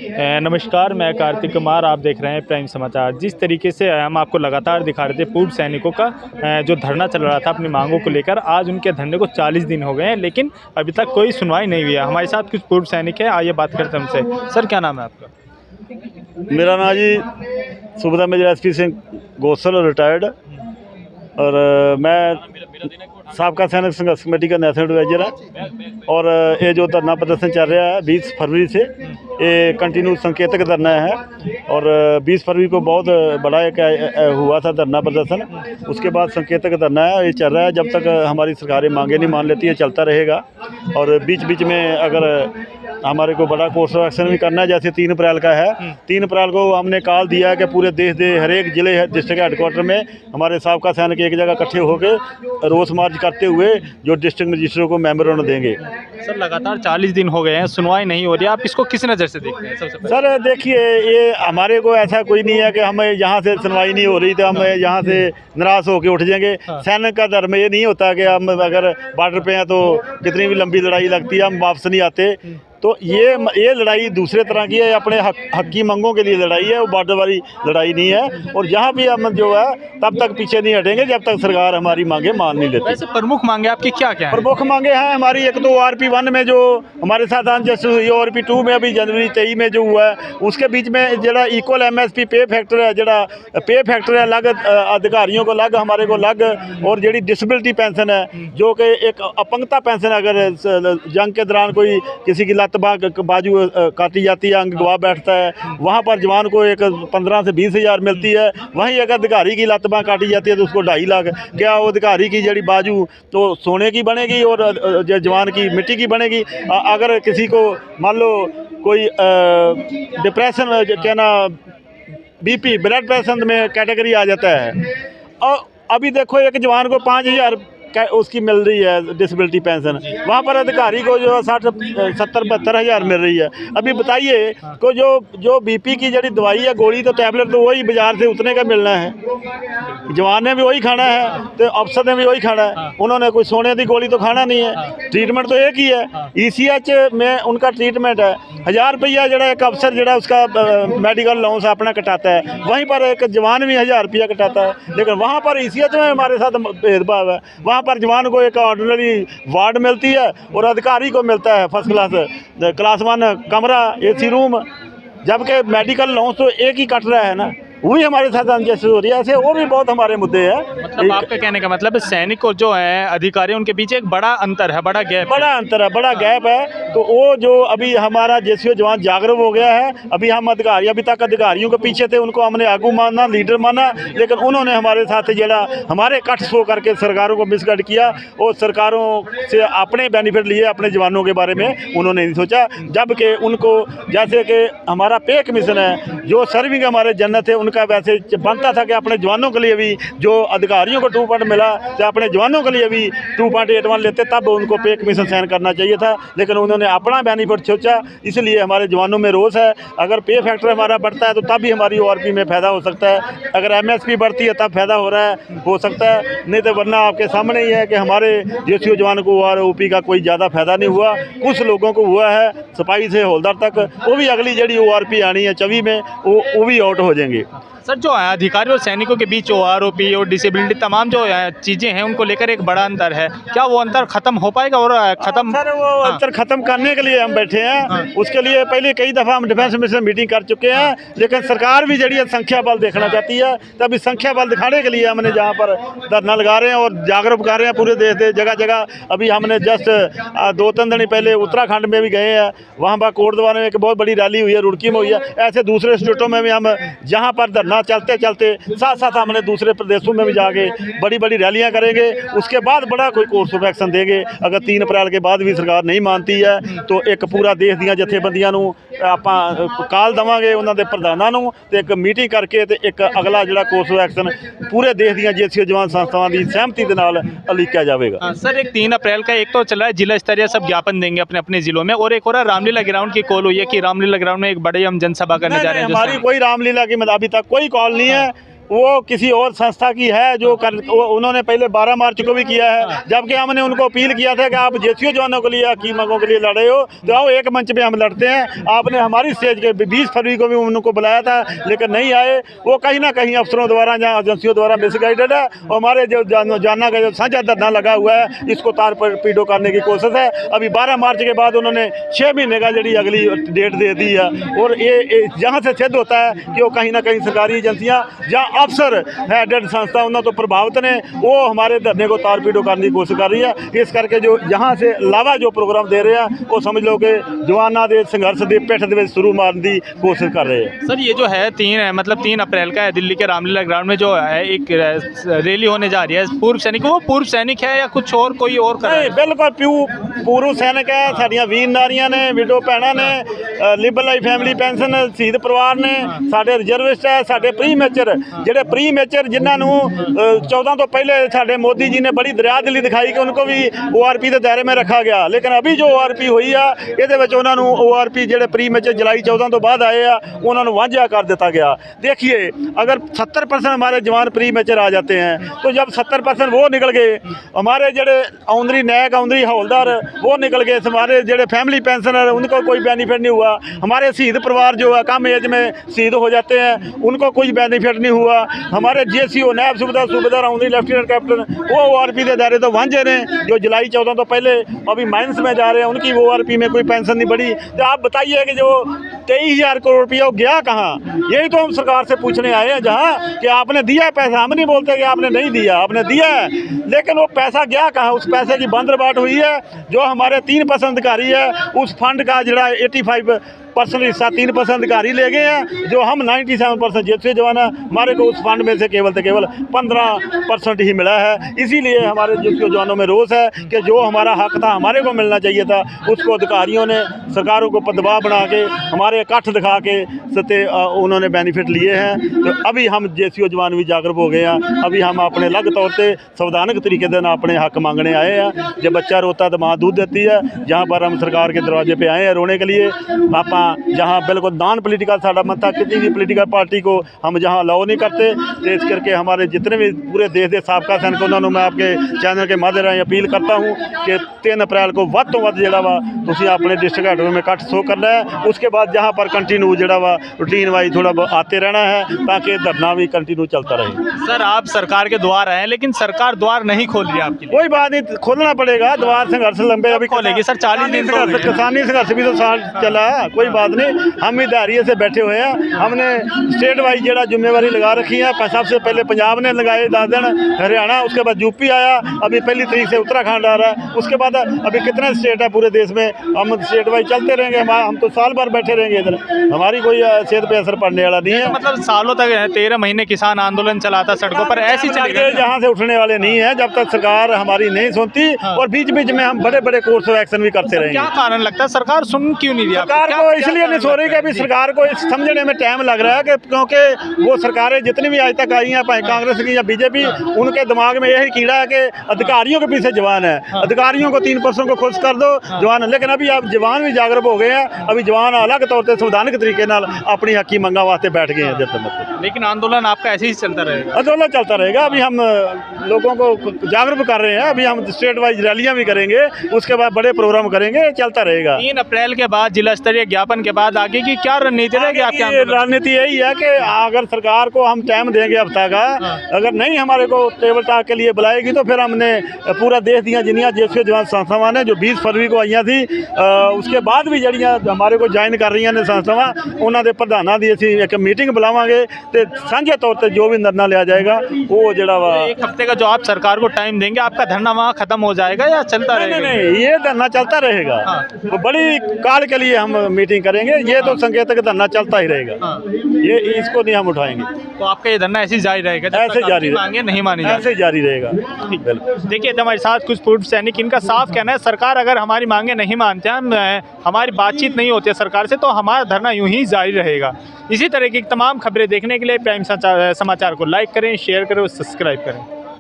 नमस्कार, मैं कार्तिक कुमार, आप देख रहे हैं प्राइम समाचार। जिस तरीके से हम आपको लगातार दिखा रहे थे पूर्व सैनिकों का जो धरना चल रहा था अपनी मांगों को लेकर, आज उनके धरने को 40 दिन हो गए हैं, लेकिन अभी तक कोई सुनवाई नहीं हुई है। हमारे साथ कुछ पूर्व सैनिक हैं, आइए बात करते हैं उनसे। सर, क्या नाम है आपका? मेरा नाम जी Subedar major SP Singh Gosal, retired, और मैं साबका सैनिक संघर्ष कमेटी का नेशनल एडवाइजर है। और ये जो धरना प्रदर्शन चल रहा है 20 फरवरी से, ये कंटिन्यू संकेतक धरना है। और 20 फरवरी को बहुत बड़ा एक हुआ था धरना प्रदर्शन, उसके बाद संकेतक धरना है, ये चल रहा है जब तक हमारी सरकारें मांगे नहीं मान लेती है, चलता रहेगा। और बीच बीच में अगर हमारे को बड़ा कोर्स ऑफ एक्शन भी करना है, जैसे 3 अप्रैल का है, 3 अप्रैल को हमने कॉल दिया है कि पूरे देश दे हर एक जिले डिस्ट्रिक्ट हेडक्वार्टर में हमारे साबका सैनिक एक जगह इकट्ठे होकर रोस मार्च करते हुए जो डिस्ट्रिक्ट मजिस्ट्रेट को मेमोरेंडम देंगे। सर, लगातार 40 दिन हो गए हैं, सुनवाई नहीं हो रही है, आप इसको किस नज़र से देखते हैं? सबसे पहले सर देखिए, ये हमारे को ऐसा कोई नहीं है कि हमें यहाँ से सुनवाई नहीं हो रही तो हम यहाँ से नाराज़ होकर उठ जाएंगे। सैनिक का धर्म ये नहीं होता कि हम अगर बॉर्डर पे हैं तो कितनी भी लंबी लड़ाई लगती है हम वापस नहीं आते। तो ये लड़ाई दूसरे तरह की है, अपने हक की मांगों के लिए लड़ाई है, वो बॉर्डर वाली लड़ाई नहीं है। और यहाँ भी हम जो है तब तक पीछे नहीं हटेंगे जब तक सरकार हमारी मांगे मान नहीं लेती। वैसे प्रमुख मांगे आपकी क्या क्या है? प्रमुख मांगे हैं हमारी, एक तो ORP-1 में जो हमारे साथ जैसे हुई, ORP-2 में अभी जनवरी 23 में जो हुआ है, उसके बीच में जरा इक्वल MSP पे फैक्टर है, जरा पे फैक्टर है अलग, अधिकारियों को अलग, हमारे को अलग। और जी डिसेबिलिटी पेंशन है जो कि एक अपंगता पेंशन, अगर जंग के दौरान कोई किसी की बाजू काटी जाती है, अंग गवा बैठता है, वहाँ पर जवान को एक 15 से 20 हज़ार मिलती है। वहीं अगर अधिकारी की लत बाँह काटी जाती है तो उसको 2.5 लाख। क्या वो अधिकारी की जड़ी बाजू तो सोने की बनेगी और जवान की मिट्टी की बनेगी? अगर किसी को मान लो कोई डिप्रेशन, क्या ना BP ब्लड प्रेशर में कैटेगरी आ जाता है, और अभी देखो एक जवान को 5,000 उसकी मिल रही है डिसेबिलिटी पेंशन, वहाँ पर अधिकारी को जो 60-70-72 हज़ार मिल रही है। अभी बताइए को जो BP की जड़ी दवाई है, गोली तो टैबलेट तो वही बाजार से उतने का मिलना है, जवान ने भी वही खाना है तो अफसर ने भी वही खाना है, उन्होंने कोई सोने की गोली तो खाना नहीं है। ट्रीटमेंट तो एक ही है, ECH में उनका ट्रीटमेंट है। 1000 रुपया जरा एक अफसर जरा उसका मेडिकल लोन से अपना कटाता है, वहीं पर एक जवान भी 1000 रुपया कटाता है। लेकिन वहाँ पर ECH में हमारे साथ भेदभाव है, वहाँ पर जवान को एक ऑर्डिनरी वार्ड मिलती है और अधिकारी को मिलता है फर्स्ट क्लास 1 कमरा, AC रूम, जबकि मेडिकल लोन तो एक ही कट रहा है ना, वही हमारे साथ अनजस्टिस हो रही है। ऐसे और भी बहुत हमारे मुद्दे हैं। मतलब आपका कहने का मतलब सैनिक और जो है अधिकारी, उनके बीच एक बड़ा अंतर है, बड़ा गैप है, बड़ा गैप है। तो वो जो अभी हमारा JCO जवान जागरूक हो गया है, अभी हम अधिकारी, अभी तक अधिकारियों के पीछे थे, उनको हमने आगू माना, लीडर माना, लेकिन उन्होंने हमारे साथ जरा हमारे कट सो करके सरकारों को मिसगाइड किया और सरकारों से अपने बेनिफिट लिए, अपने जवानों के बारे में उन्होंने नहीं सोचा। जबकि उनको जैसे कि हमारा पे कमीशन है, जो सर्विंग हमारे जन्नत है, उनका वैसे बनता था कि अपने जवानों के लिए भी जो अधिकारियों को 2 मिला तो अपने जवानों के लिए भी 2.81 लेते, तब उनको पे कमीशन साइन करना चाहिए था। लेकिन उन्होंने अपना बेनिफिट सोचा, इसलिए हमारे जवानों में रोष है। अगर पे फैक्टर हमारा बढ़ता है तो तब भी हमारी ORP में फ़ायदा हो सकता है, अगर MSP बढ़ती है तब फ़ायदा हो सकता है, नहीं तो वरना आपके सामने ही है कि हमारे JCO जवान को ORP का कोई ज़्यादा फ़ायदा नहीं हुआ। कुछ लोगों को हुआ है, सिपाही से हौलदार तक, वो भी अगली जड़ी ORP आनी है 24 में, वो भी आउट हो जाएंगे। सर, जो है अधिकारी और सैनिकों के बीच ORP और डिसेबिलिटी तमाम जो चीज़ें हैं, उनको लेकर एक बड़ा अंतर है, क्या वो अंतर खत्म हो पाएगा? और खत्म सर, वो अंतर खत्म करने के लिए हम बैठे हैं। उसके लिए पहले कई दफ़ा हम डिफेंस मिनिस्टर मीटिंग कर चुके हैं, लेकिन सरकार भी जड़ी संख्या बल देखना चाहती है। तब इस संख्या बल दिखाने के लिए हमने जहाँ पर धरना लगा रहे हैं और जागरूक कर रहे हैं पूरे देश से, जगह जगह। अभी हमने जस्ट 2-3 दिन पहले उत्तराखंड में भी गए हैं, वहाँ पर कोटद्वार में एक बहुत बड़ी रैली हुई है, रुड़की में हुई है। ऐसे दूसरे स्टेटों में भी हम जहाँ पर धरना चलते चलते साथ साथ हमने दूसरे प्रदेशों में भी जाके बड़ी बड़ी रैलियां करेंगे। उसके बाद बड़ा कोई कोर्स ऑफ एक्शन देंगे। अगर 3 अप्रैल के बाद भी सरकार नहीं मानती है तो एक पूरा देश ਦੀਆਂ ਜਥੇਬੰਦੀਆਂ ਨੂੰ ਆਪਾਂ ਕਾਲ ਦੇਵਾਂਗੇ, ਉਹਨਾਂ ਦੇ ਪ੍ਰਧਾਨਾਂ ਨੂੰ, ਤੇ ਇੱਕ ਮੀਟਿੰਗ ਕਰਕੇ ਤੇ ਇੱਕ ਅਗਲਾ ਜਿਹੜਾ ਕੋਰਸ ਆਫ ਐਕਸ਼ਨ पूरे देश ਦੀਆਂ JCO जवान संस्थावां की सहमति के नाल अलीकिया जाएगा। सर, एक 3 अप्रैल का एक तो चला है जिला स्तरीय सब ज्ञापन देंगे अपने अपने जिलों में, और एक और रामलीला ग्राउंड की कॉल हुई है कि रामलीला ग्राउंड में एक बड़ी हम जनसभा करने जा रहे हैं। हमारी कोई रामलीला की अभी तक कोई कॉल नहीं है। वो किसी और संस्था की है जो उन्होंने पहले 12 मार्च को भी किया है, जबकि हमने उनको अपील किया था कि आप जेसीओ जवानों के लिए हकीम मांगों के लिए लड़ रहे हो तो आओ एक मंच पे हम लड़ते हैं। आपने हमारी स्टेज के 20 फरवरी को भी उनको बुलाया था लेकिन नहीं आए। वो कहीं ना कहीं अफसरों द्वारा या एजेंसियों द्वारा मिसगाइडेड है। और हमारे जो जाना का जो साझा धरना लगा हुआ है इसको तार पर पीडो करने की कोशिश है। अभी 12 मार्च के बाद उन्होंने 6 महीने का जी अगली डेट दे दी है। और ये जहाँ से सिद्ध होता है कि वो कहीं ना कहीं सरकारी एजेंसियाँ जहाँ अफसर हेडेड संस्था उन्होंने तो प्रभावित ने वो हमारे धरने को तार पीडो करने की कोशिश कर रही है। इस करके जो यहाँ से अलावा जो प्रोग्राम दे रहे हैं वो समझ लो कि जवाना दे संघर्ष की पिठ दे शुरू मारने की कोशिश कर रहे हैं। सर ये जो है 3 अप्रैल का है दिल्ली के रामलीला ग्राउंड में जो है एक रैली होने जा रही है पूर्व सैनिक, वो पूर्व सैनिक है या कुछ और कोई और कर रहा है? बिल्कुल पूर्व सैनिक है। साड़ियाँ वीर नारियां ने, विडो भैणां ने, लिबरल लाइफ फैमिली पेंशन शहीद परिवार ने, साडे रिजर्विस्ट है, साडे प्री मेजर ਜਿਹੜੇ प्री मेजर जिन्होंने 14 तो पहले साडे मोदी जी ने बड़ी दरिया दिली दिखाई कि उनको भी ORP के दायरे में रखा गया। लेकिन अभी जो ORP हुई है ये ORP ਜਿਹੜੇ प्री मेजर जुलाई 14 तो बाद आए हैं उन्होंने वांझा कर दिता गया। देखिए अगर 70% हमारे जवान प्री मेजर आ जाते हैं तो जब 70% वो निकल गए, हमारे ਜਿਹੜੇ औंदरी नैक औंदरी हौलदार वो निकल गए, हमारे ਜਿਹੜੇ फैमिली पेंशनर उनको कोई बेनिफिट नहीं हुआ, हमारे शहीद परिवार जो है कम एज में शहीद हो जाते हैं उनको कोई बेनिफिट नहीं हुआ, हमारे JCO नायब सूबेदार औंदरी लेफ्टिनेंट कैप्टन वो ORP के दायरे तो वांझे ने जो जुलाई 14 तो पहले अभी माइंस में जा रहे हैं उनकी ORP में कोई पेंशन नहीं बढ़ी। तो आप बताइए कि जो 23,000 करोड़ रुपया वो गया कहाँ? यही तो हम सरकार से पूछने आए हैं जहाँ कि आपने दिया है पैसा। हम नहीं बोलते कि आपने नहीं दिया, आपने दिया है लेकिन वो पैसा गया कहाँ? उस पैसे की बंदरबाट हुई है। जो हमारे 3% अधिकारी है उस फंड का जरा 85% हिस्सा 3% अधिकारी ले गए हैं, जो हम 97% जेसीओ जवान है हमारे को उस फंड में से केवल 15% ही मिला है। इसीलिए हमारे जेसीओ जवानों में रोष है कि जो हमारा हक था हमारे को मिलना चाहिए था उसको अधिकारियों ने सरकारों को दबाव बना के हमारे इकट्ठ दिखा के सत्य उन्होंने बेनिफिट लिए हैं। तो अभी हम जेसीओ जवान भी जागरूक हो गए हैं। अभी हम अपने अलग तौर पर संवैधानिक तरीके से अपने हक मांगने आए हैं। जब बच्चा रोता तो माँ दूध देती है, जहाँ पर हम सरकार के दरवाजे पे आए हैं रोने के लिए। आप जहाँ बिल्कुल नॉन पोलिटिकल साडा मत था, किसी भी पोलिटिकल पार्टी को हम जहाँ अलाउ नहीं करते। तो इस करके हमारे जितने भी पूरे देश के साबका सैनिक उन्होंने मैं आपके चैनल के माध्यम राਹੀਂ अपील करता हूँ कि 3 अप्रैल को ਵੱਧ ਤੋਂ ਵੱਧ ਜਿਹੜਾ ਵਾ ਤੁਸੀਂ अपने डिस्ट्रिक्ट हेडक्वार्टर में इकट्ठ शो करना है। उसके बाद जहाँ पर कंटिन्यू ਜਿਹੜਾ ਵਾ रूटीन वाइज थोड़ा आते रहना है ताकि धरना भी कंटिन्यू चलता रहे। सर आप सरकार के द्वार आए हैं लेकिन सरकार द्वार नहीं खोल रही आपके लिए। कोई बात नहीं, खोलना पड़ेगा द्वार। संघर्ष लंबे अभी खोलेगी सर, 40 दिन किसानी संघर्ष भी तो साल चला, कोई बात नहीं। हम भी धैर्य से बैठे हुए हैं। हमने स्टेट वाइज जरा जिम्मेवारी लगा रखी है। सबसे पहले पंजाब ने लगाए 10 दिन, हरियाणा, उसके बाद यूपी आया, अभी 1 तारीख से उत्तराखंड आ रहा है, उसके बाद अभी कितने स्टेट है पूरे देश में। हम स्टेट वाइज चलते रहेंगे। हम तो साल भर बैठे रहेंगे इधर, हमारी कोई सेहत पे असर पड़ने वाला नहीं है। मतलब सालों तक 13 महीने किसान आंदोलन चलाता सड़कों पर, ऐसी चलेगा जहाँ से उठने वाले नहीं है जब तक सरकार हमारी नहीं सुनती। और बीच बीच में हम बड़े बड़े कोर्स ऑफ एक्शन भी करते रहेंगे। क्या कारण लगता है सरकार सुन क्यों नहीं रही? सरकार को इसलिए नहीं सो रही कि अभी सरकार को समझने में टाइम लग रहा है कि क्योंकि वो सरकारें जितनी भी आज तक आई हैं, चाहे कांग्रेस की या बीजेपी, उनके दिमाग में यही कीड़ा है कि अधिकारियों के पीछे जवान है। अधिकारियों को 3% को खुश कर दो जवान। लेकिन अभी आप जवान भी जागरूक हो गए हैं। अभी जवान अलग तौर पर संवैधानिक तरीके नाल अपनी हकी मंगा वास्ते बैठ गए हैं। जब तक लेकिन आंदोलन आपका ऐसे ही चलता रहेगा? आंदोलन चलता रहेगा। अभी हम लोगों को जागरूक कर रहे हैं। अभी हम स्टेट वाइज रैलियां भी करेंगे, उसके बाद बड़े प्रोग्राम करेंगे, चलता रहेगा। 3 अप्रैल के बाद जिला स्तरीय ज्ञापन के बाद आगे की क्या रणनीति रहेगी आपकी? रणनीति यही है कि अगर सरकार को हम टाइम देंगे हफ्ता का, अगर नहीं हमारे को टेबल टॉक के लिए बुलाएगी तो फिर हमने पूरा देश दियाँ जिन्नियाँ जेसीओ जवान संस्थावां ने जो 20 फरवरी को आई थी, उसके बाद भी जड़ियाँ हमारे को ज्वाइन कर रही ने संस्थावां, उन्होंने प्रधानों की असीं एक मीटिंग बुलावांगे तो साझे तौर पर जो भी निर्णय लिया जाएगा वो जड़ा वा। 1 हफ्ते का जो आप सरकार को टाइम देंगे, आपका धरना वहाँ खत्म हो जाएगा या चलता रहेगा? नहीं, ये धरना चलता रहेगा। तो बड़ी काल के लिए हम मीटिंग करेंगे। ये तो संकेत है कि धरना चलता ही रहेगा। ये इसको नहीं हम उठाएंगे। तो आपका ये धरना ऐसे ही जारी रहेगा? ऐसे जारी मांगे नहीं मानी ऐसे जारी रहेगा। देखिए हमारे साथ कुछ पूर्व सैनिक, इनका साफ कहना है सरकार अगर हमारी मांगे नहीं मानते हैं, हमारी बातचीत नहीं होती है सरकार से, तो हमारा धरना यूं ही जारी रहेगा। इसी तरह की तमाम खबरें देखने के लिए प्राइम समाचार को लाइक करें, शेयर करें और सब्सक्राइब करें।